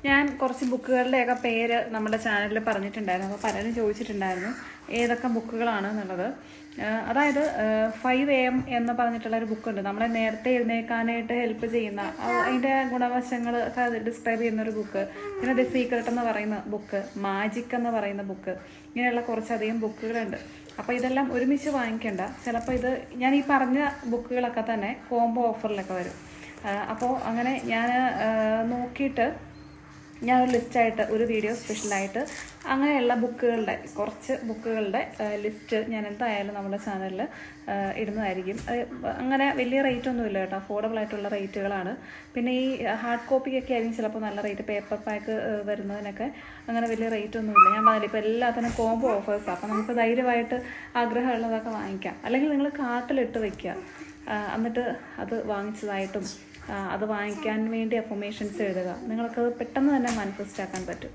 ഞാൻ കുറച്ച് ബുക്കുകളുടെയൊക്കെ പേര് നമ്മുടെ ചാനലിൽ പറഞ്ഞിട്ടുണ്ടായിരുന്നു. അപ്പോൾ പലരും ചോദിച്ചിട്ടുണ്ടായിരുന്നു ഏതൊക്കെ ബുക്കുകളാണ് എന്നുള്ളത്. അതായത് 5 AM എന്ന് പറഞ്ഞിട്ടുള്ളൊരു ബുക്കുണ്ട്. നമ്മളെ നേരത്തെ എഴുന്നേൽക്കാനായിട്ട് ഹെൽപ്പ് ചെയ്യുന്ന അതിൻ്റെ ഗുണവശങ്ങൾ ഡിസ്ക്രൈബ് ചെയ്യുന്നൊരു ബുക്ക്. പിന്നെ ദി സീക്രട്ട് എന്ന് പറയുന്ന ബുക്ക്, മാജിക് എന്ന് പറയുന്ന ബുക്ക്, ഇങ്ങനെയുള്ള കുറച്ചധികം ബുക്കുകളുണ്ട്. അപ്പോൾ ഇതെല്ലാം ഒരുമിച്ച് വാങ്ങിക്കേണ്ട. ചിലപ്പോൾ ഇത് ഞാൻ ഈ പറഞ്ഞ ബുക്കുകളൊക്കെ തന്നെ കോംബോ ഓഫറിലൊക്കെ വരും. അപ്പോൾ അങ്ങനെ ഞാൻ നോക്കിയിട്ട് ഞാനൊരു ലിസ്റ്റായിട്ട് ഒരു വീഡിയോ സ്പെഷ്യലായിട്ട് അങ്ങനെയുള്ള കുറച്ച് ബുക്കുകളുടെ ലിസ്റ്റ് ഞാൻ എന്തായാലും നമ്മുടെ ചാനലിൽ ഇടുന്നതായിരിക്കും. അങ്ങനെ വലിയ റേറ്റ് ഒന്നുമില്ല കേട്ടോ, അഫോർഡബിൾ ആയിട്ടുള്ള റേറ്റുകളാണ്. പിന്നെ ഈ ഹാർഡ് കോപ്പിക്കൊക്കെ ആയിരിക്കും ചിലപ്പോൾ നല്ല റേറ്റ്, പേപ്പർ പാക്ക് വരുന്നതിനൊക്കെ അങ്ങനെ വലിയ റേറ്റ് ഒന്നുമില്ല. ഞാൻ പറഞ്ഞില്ല ഇപ്പോൾ എല്ലാത്തിനും കോംബോ ഓഫേഴ്സാണ്. അപ്പോൾ നമുക്ക് ധൈര്യമായിട്ട് ആഗ്രഹമുള്ളതൊക്കെ വാങ്ങിക്കാം. അല്ലെങ്കിൽ നിങ്ങൾ കാർട്ടിലിട്ട് വയ്ക്കുക, എന്നിട്ട് അത് വാങ്ങിച്ചതായിട്ടും അത് വാങ്ങിക്കാൻ വേണ്ടി അഫർമേഷൻസ് എഴുതുക. നിങ്ങൾക്ക് പെട്ടെന്ന് തന്നെ മാനിഫെസ്റ്റ് ആക്കാൻ പറ്റും.